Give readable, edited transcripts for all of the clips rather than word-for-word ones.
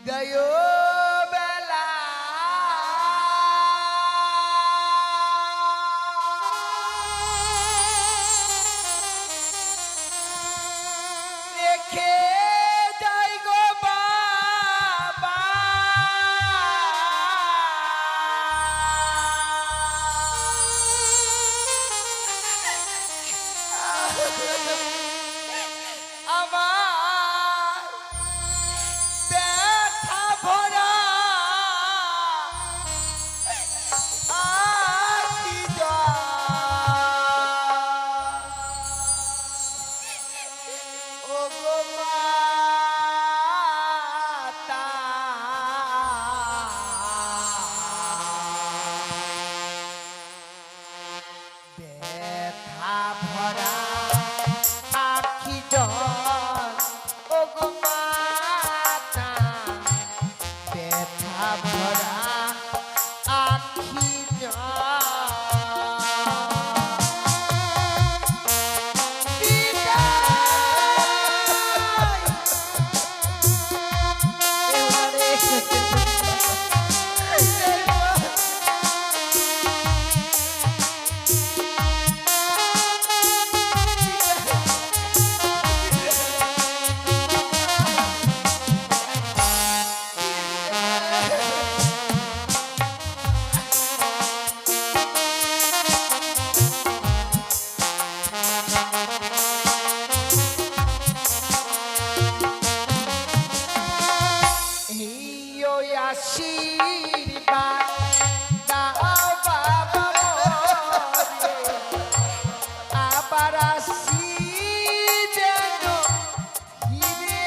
বিদায় বেলা রেখে যাই গো বাবা আমার ব্যথা ভরা আখি ও গো মাতা ব্যথা ভরা আখি জল ও গো মাতা ব্যথা ভরা আখি আশীর্বাদ দাও বাবা মোরে আবার আসি যেন ফিরে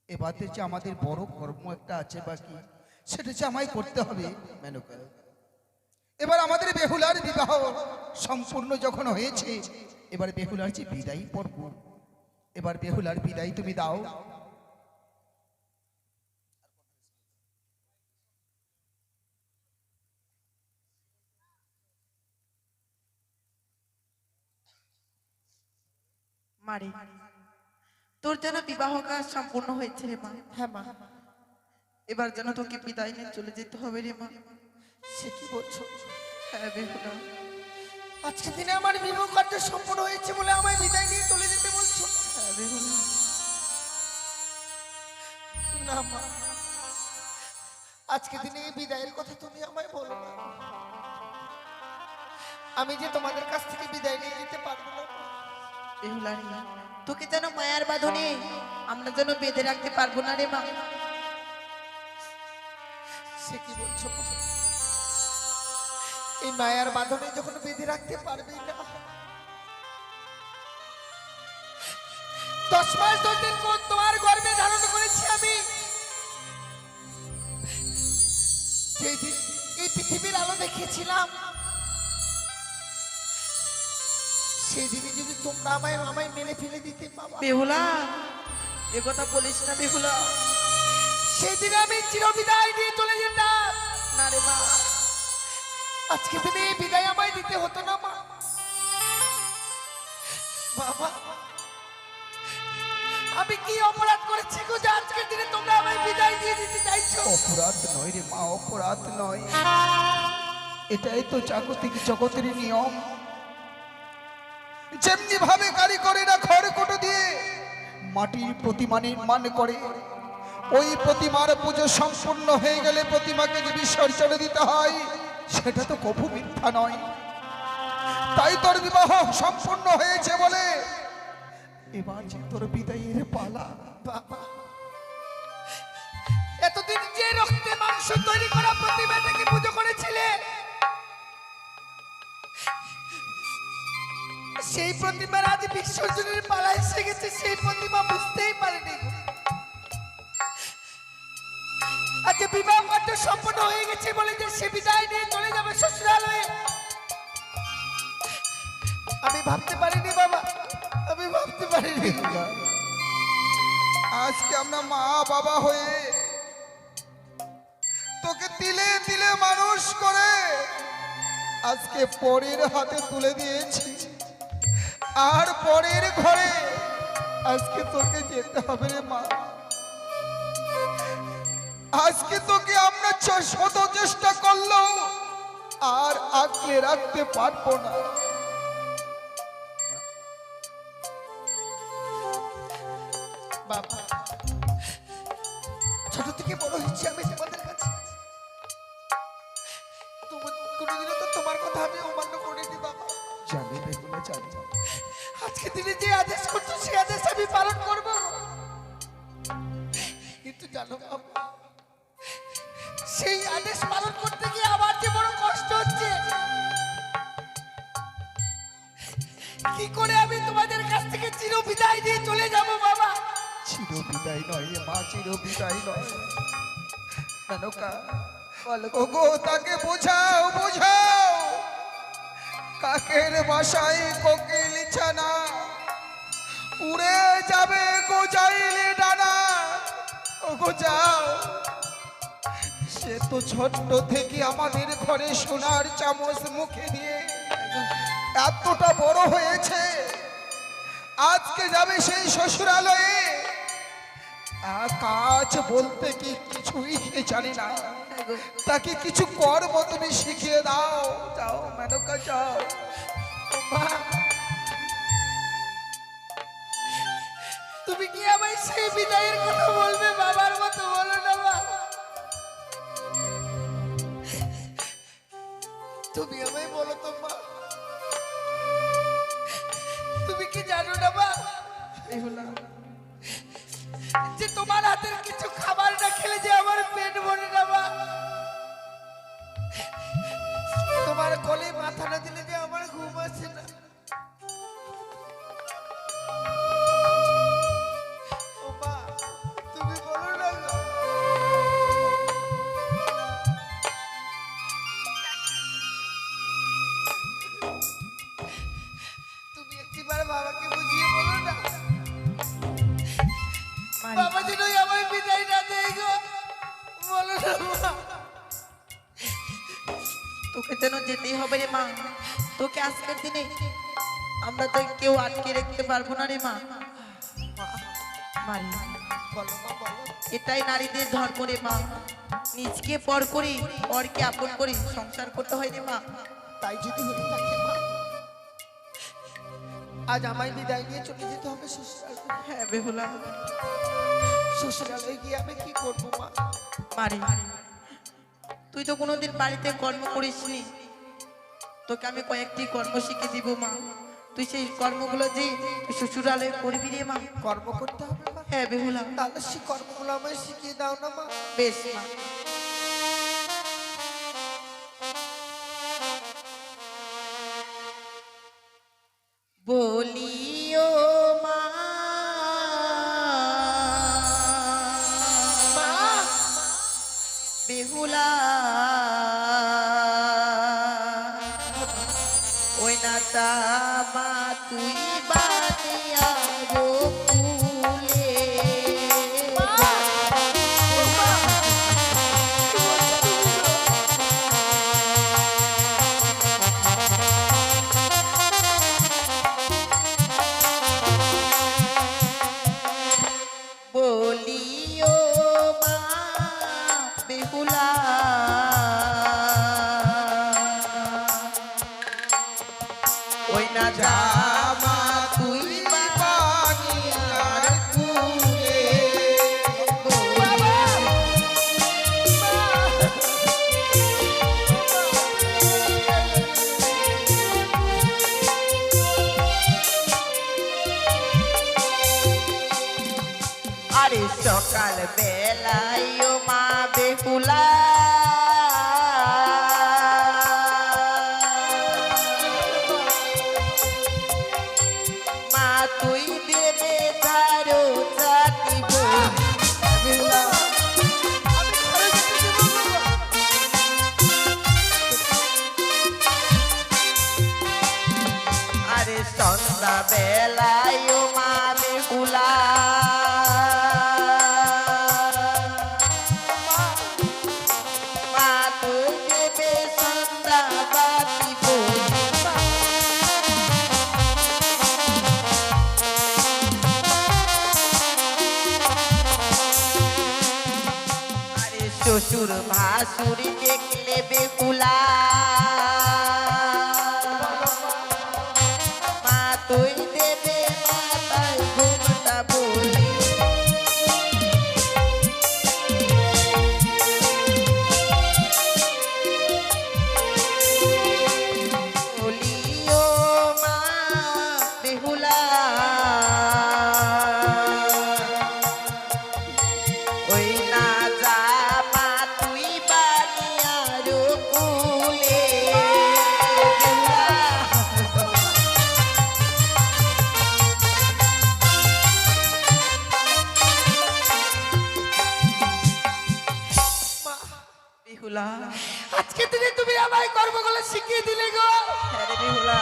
এবারে যে আমাদের বড় কর্ম একটা আছে বাকি সেটা যে আমায় করতে হবে মেনকা। এবার আমাদের বেহুলার বিবাহ সম্পূর্ণ যখন হয়েছে এবার বেহুলার যে বিদায় পর্ব, এবার বেহুলার বিদায় তুমি দাও। মারে তোর যেন বিবাহ কাজ সম্পূর্ণ হয়েছে রে মা। হ্যাঁ মা, এবার যেন তোকে বিদায় নিয়ে চলে যেতে হবে রে মা। সে কি বলছো? হ্যাঁ বেহুলা, আজকে দিনে আমার বিবাহ কার্য সম্পূর্ণ হয়েছে বলে আমায় বিদায় নিয়ে চলে যেতে বলছো? হ্যাঁ বেহুলা, না মা, আজকে দিনে এই বিদায়ের কথা তুমি আমায় বলো না। আমি যে তোমাদের কাছ থেকে বিদায় নিয়ে যেতে পারবো না মা। বেহুলা রে, তোকে যেন মায়ার বাঁধনে আমরা যেন বেঁধে রাখতে পারবো না রে মা। সে কি বলছো মা? এই মায়ার বাঁধনে যখন বেঁধে রাখতে পারবেই না, 10 মাস 10 দিন কোন তোমার গর্ভে ধারণ করেছি আমি। যেই দিন এই পৃথিবীর আলো দেখেছিলাম, সেই দিনে যদি তোমরা আমায় আমায় মেরে ফেলে দিতে বাবা, বেহুলা, এ কথা বলিস না বেহুলা। সেই দিনে আমি চিরবিদায় নিয়ে চলে যেতাম। না রে মা, আজকে দিনে এই বিদায় আমায় দিতে হতো না মা। বাবা, আমি কি অপরাধ করেছি গো যে আজকের দিনে তোমরা আমায় বিদায় দিয়ে দিতে চাইছো? অপরাধ নয় রে মা, অপরাধ নয়। এটাই তো জাগতিক জগতের নিয়ম। যেমনি ভাবে কারিগরেরা খড়কুটো দিয়ে মাটির প্রতিমা নির্মাণ করে, ওই প্রতিমার পুজো সম্পূর্ণ হয়ে গেলে প্রতিমাকে যে বিসর্জন দিতে হয়, সেটা তো কভু মিথ্যা নয়। তাই তোর বিবাহ সম্পূর্ণ হয়েছে বলে এবার যে তোর বিদায়ের পালা। বাবা, এতদিন যে রক্তে মাংস তৈরি করা প্রতিমাটাকে পুজো করেছিলে, সেই প্রতিমার আজ বিসর্জনের পালা এসে গেছে, সেই প্রতিমা বুঝতেই পারেনি। আজ বিবাহ কার্য সম্পন্ন হয়ে গেছে বলে যে সে বিদায় নিয়ে চলে যাবে শ্বশুরালয়ে, আমি ভাবতে পারিনি বাবা, আমি ভাবতে পারিনি। আজকে আমরা মা বাবা হয়ে তোকে তিলে তিলে মানুষ করে আজকে পরের হাতে তুলে দিয়েছি, আর পরের ঘরে আজকে তোকে যেতে হবে রে মা। আজকে তোকে আমরা শত চেষ্টা করলো আর আগলে রাখতে পারবো না। বাবা, ছোট থেকে বড় হয়েছি আমি তোমাদের কাছে, কোনোদিনও তো তোমার কথা আমি অমান্য করিনি বাবা। জানি বেগুলো জানি, আজকে দিনে যে আদেশ করছো সেই আদেশ আমি পালন করব, কিন্তু জানো বাবা, সেই আদেশ পালন করতে গিয়ে আমার যে বড় কষ্ট হচ্ছে। কি করে আমি তোমাদের কাছ থেকে চির বিদায় দিয়ে চলে যাব বাবা? চির বিদায় নয় রে মা, চির বিদায় নয়। মেনকা, ওগো তাকে বোঝাও বোঝাও, কাকের বাসায় কোকিল ছানা, উড়ে যাবে গোজাইলে ডানা। ওগো যাও, সে তো ছোট্ট থেকে আমাদের ঘরে সোনার চামচ মুখে দিয়ে এতটা বড় হয়েছে, আজকে যাবে সেই শ্বশুরালয়ে। কাজ বলতে কি কিছুই সে জানে না, তাকে কিছু কর্ম তুমি শিখিয়ে দাও। যাও মেনকা যাও। মা, তুমি কি আমায় সেই বিদায়ের কথা বলবে? বাবার মতো বলো না মা, তুমি আমায় বলো তো মা। তুমি কি জানো না মা, যে তোমার হাতের কিছু খাবার না খেলে যে আমার পেট ভরে না মা, তোমার কোলে মাথা না দিলে যে আমার ঘুম আসে না। ও মা, তুমি বলো না গো। তুমি একটিবার বাবাকে বুঝিয়ে বলো না, বাবা যেন আমায় বিদায় না দেয় গো, বলো না মা। তোকে যেন যেতেই হবে রে মা। তোকে আজকের দিনে আমরা তো কেউ আটকে রাখতে পারবো না রে মা। মারি, বলো মা, বলো। এটাই নারীদের ধর্ম রে মা। নিজকে পর করে পরকে আপন করে সংসার করতে হয় রে মা। তাই যদি হয়ে থাকে মা, আজ আমায় বিদায় নিয়ে চলে যেতে হবে শ্বশুরালয়। হ্যাঁ বেহুলা, শ্বশুরালয়ে গিয়ে আমি কি করবো মা? মারি তুই তো কোনোদিন বাড়িতে কর্ম করিসনি, তোকে আমি কয়েকটি কর্ম শিখে দিব মা। তুই সেই কর্মগুলো যে তুই শ্বশুরালয়ে করবি রে মা। কর্ম করতে হবে মা? হ্যাঁ বেহুলা। তাহলে সেই কর্মগুলো আমায় শিখিয়ে দাও না মা। বেশ মা। বলিও মা, মা বেহুলা ওই না মা তুই বানিয়া গোকুলে। বলিও মা বেহুলা ওই না জামা তুই বানিয়ার কুলে। আরে সকাল বেলায় ও মা বেহুলা মা তুই দেবে ধারো চাটিব। বেহুলা আরে সন্ধ্যা বেলায় ও মা বেহুলা মা তুই দেবে সন্ধ্যা বাতিব। আরে শ্বশুর ভাসুরি দেখলে বেহুলা মা তুই দেবে মাথায় ঘুমটা বলি। বলিও মা বেহুলা ওই না জামা তুই বানিয়ার কুলে। বেহুলা মা, বেহুলা আজকে দিনে তুমি আমায় কর্মগুলো শিখিয়ে দিলে গো। হ্যাঁ রে বেহুলা।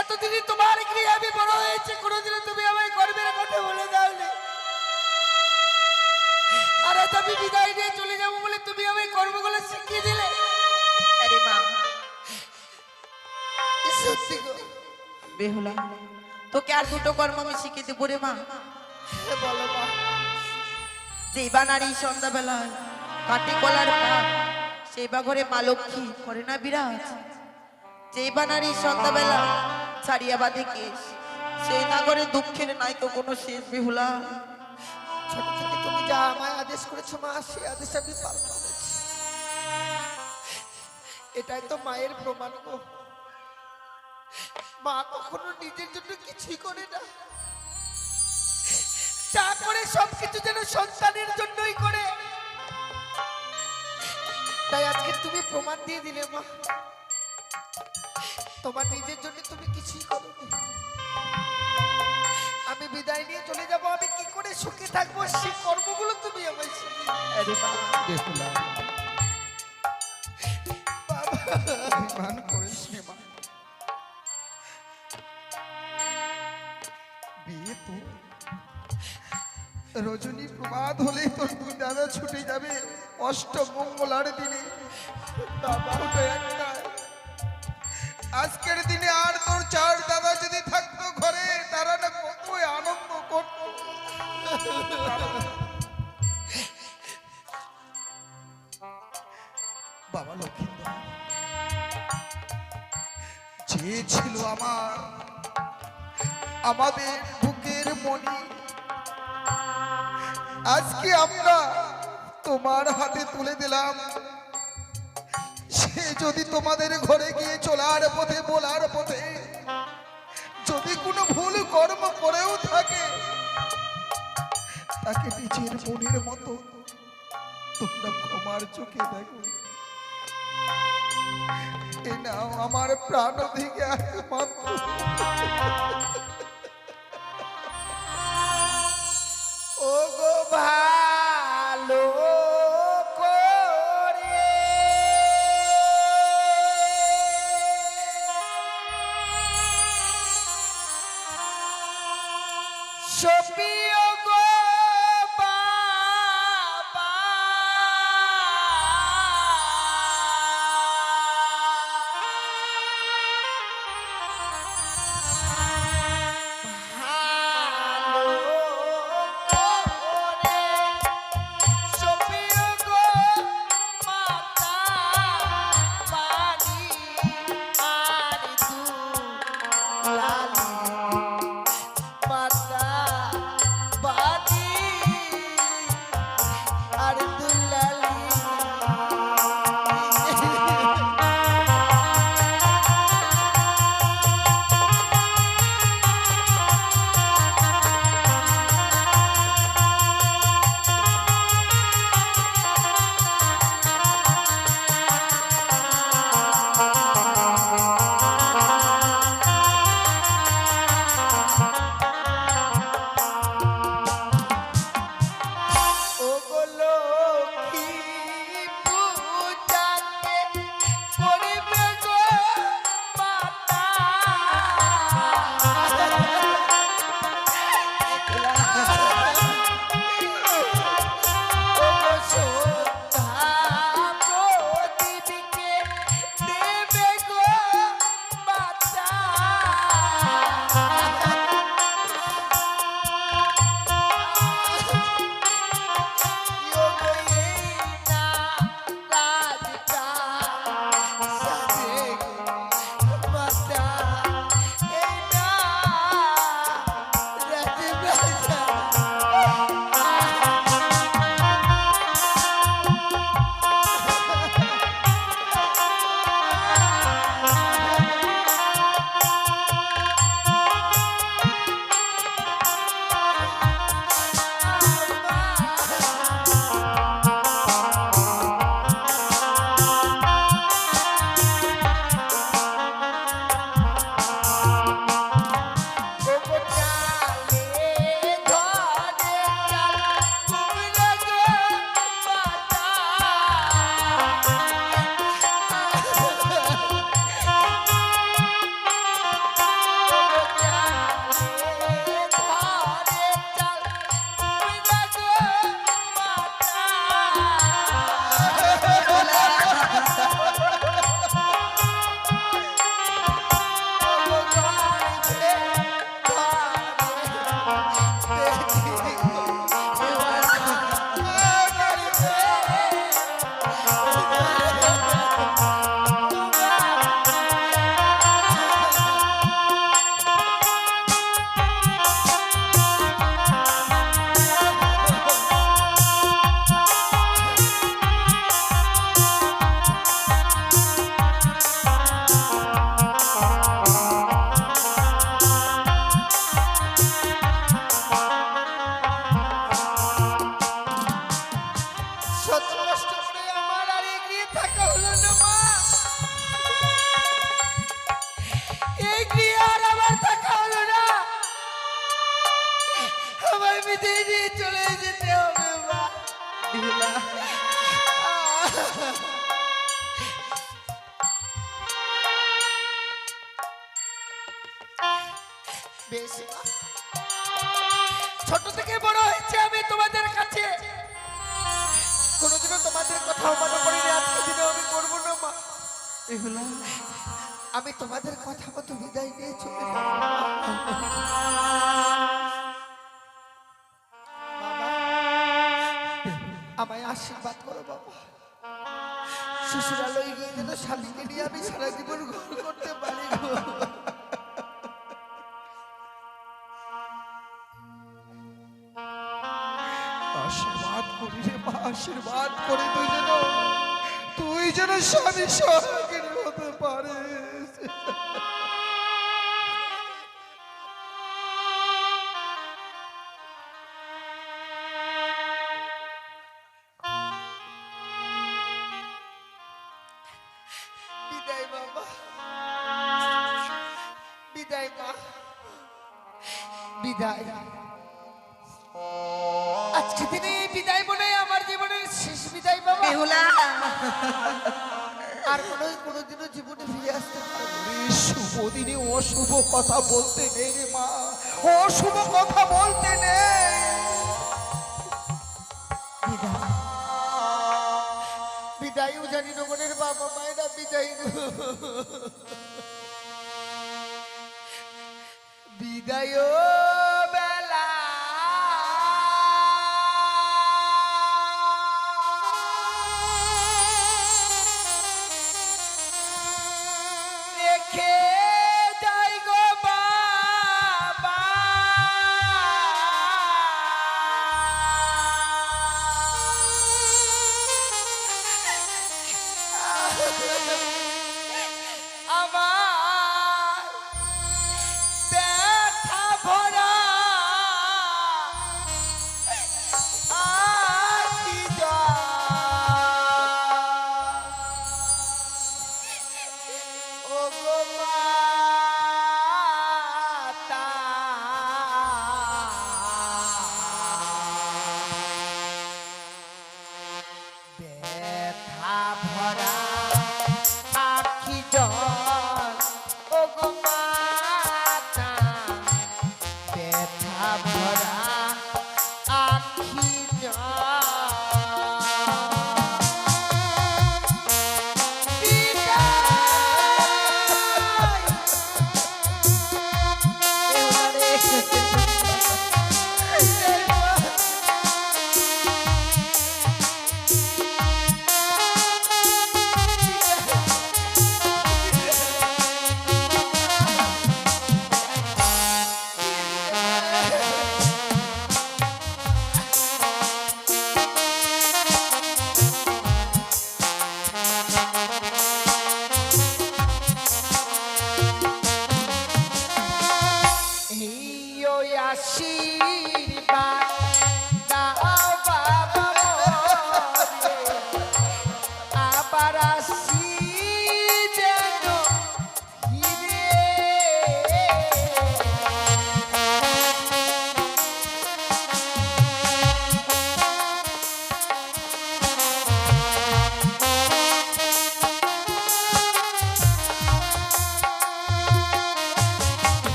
এতদিনই তোমার গৃহে আমি বড় হয়েছে, কোনোদিনও তুমি আমায় কর্মের কথা বলে দাওনি। আর আজ আমি বিদায় নিয়ে চলে যাবো বলে তুমি আমায় কর্মগুলো শিখিয়ে দিলে। আরে মা সত্যি গো। বেহুলা তোকে আর দুটো কর্ম আমি শিখে দেবো রে মা। বলো মা। যেই বা নারী সন্ধ্যাবেলায় কাটি কলার পাক সেই বা ঘরে মা লক্ষ্মী করে না বিরাজ। যেই বা নারী সন্ধ্যাবেলা ছাড়িয়া বাঁধে কেশ সেই না করে দুঃখের নাই তো কোনো শেষ। বেহুলা ছোট থেকে তুমি যা আমায় আদেশ করেছো মা, সেই আদেশ আমি পালন করেছি। এটাই তো মায়ের প্রমাণ গো। মা কখনো নিজের জন্য কিছুই করে না, যা করে সবকিছু যেন সন্তানের জন্যই করে। তাই আজকে তুমি প্রমাণ দিয়ে দিলে মা, তোমার নিজের জন্য তুমি কিছুই করো। আমি বিদায় নিয়ে চলে যাব, আমি কি করে সুখে থাকবো সেই কর্মগুলো তুমি আমায় শিখিয়ে দিলে। আরে মা বেহুলা বাবা, অভিমান করিস নে মা। বিয়ে তো রজনী প্রভাত হলেই তোর দুই দাদা ছুটে যাবে অষ্টমঙ্গলার দিনে। বাবা, ওটা একটাই। আজকের দিনে আর তোর চার দাদা যদি থাকতো ঘরে তারা না কতই আনন্দ করতো। বাবা লক্ষ্মী যে ছিল আমাদের বুকের মনি, আজকে আমরা তোমার হাতে তুলে দিলাম। সে যদি তোমাদের ঘরে গিয়ে চলার পথে বলার পথে যদি কোনো ভুল কর্ম করেও থাকে, তাকে নিজের মনের মতো তোমরা ক্ষমার চোখে দেখো। এ নাও আমার প্রাণ থেকে একমাত্র ও গো ভালো করে সপিও গো বাবা, ভালো করে সপিও গো মাতা, পানি আর দুলালি মাতা, পানি আর দুলালি। ও গো লক্ষ্মী পূজাকে করিবে গো মাতা, ও গো সন্ধ্যা প্রদীপকে দেবে গো মাতা, শত কষ্ট করে আমার আর এগিয়ে থাকা হলো না মা, এগিয়ে আর আমার থাকা হলো না, আমার বিদায় নিয়ে চলে যেতে হবে মা। বেশ মা, ছোট থেকে বড় হয়েছে আমি তোমাদের কাছে, কোনোদিনও তোমাদের কথা মনে করিনি, আজকে দিনে আমি করবো না মা। আমি তোমাদের কথা মতো বিদায় নিয়ে চলে যাব। বাবা, আমায় আশীর্বাদ করো বাবা, শ্বশুরালয় গিয়ে যেন স্বামীকে নিয়ে আমি সারা জীবন ঘর করতে পারি গো। আশীর্বাদ করে তুই যেন স্বামী সোহাগিনী হতে পারিস। বিদায় বাবা, বিদায় মা, বিদায়। আজকে দিনে বিদায় মনে হয় আমার জীবনের শেষ বিদায় বাবা। বেহুলা আর কোনোদিনও জীবনে ফিরে আসতে পারবো না। এই শুভ দিনে অশুভ কথা বলতে নেই রে মা, অশুভ কথা বলতে নেই। বিদায়, বিদায় জানি নগরের বাবা মায়েরা বিদায় গো। বিদায় বেলা রেখে যাই গো বাবা। আমার ব্যথা ভরা আখি ও গো মাতা, ব্যথা ভরা আখি জল ও গো মাতা, ব্যথা ভরা আখি জল। বিদায়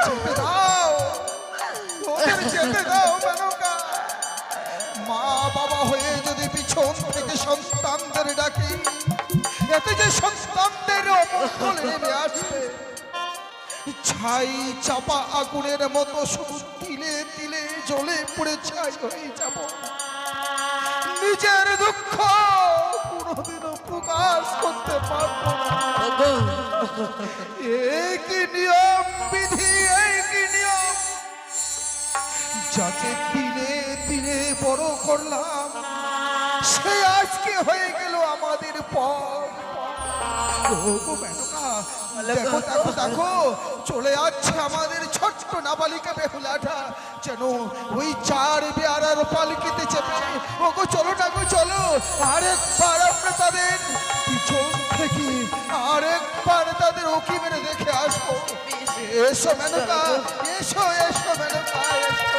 যেতে দাও, ওদের যেতে দাও মেনকা। মা বাবা হয়ে যদি পিছন থেকে সন্তানদের ডাকি, এতে যে সন্তানদের অমঙ্গল নেমে আসবে। ছাই চাপা আগুনের মতো শুধু তিলে তিলে জ্বলে পড়ে ছাই হয়ে যাব। নিজের দুঃখ কোনোদিনও প্রকাশ করতে পারবো না। একই নিয়ম বিধি, একই নিয়ম, যাকে দিনে দিনে বড় করলাম সে আজকে হয়ে গেল আমাদের পর। ওগো মেনকা, দেখো দেখো দেখো, চলে যাচ্ছে আমাদের ছোট্ট নাবালিকা বেহুলাটা, যেন ওই চার বেয়ারার পালকিতে চেপে। ওগো চলো না গো চলো, আরেকবার আমরা তাদের পিছন থেকে আরেকবার তাদের ওকি মেরে দেখে আসবো। এসো মেনকা, এসো এসো মেনকা, এসো।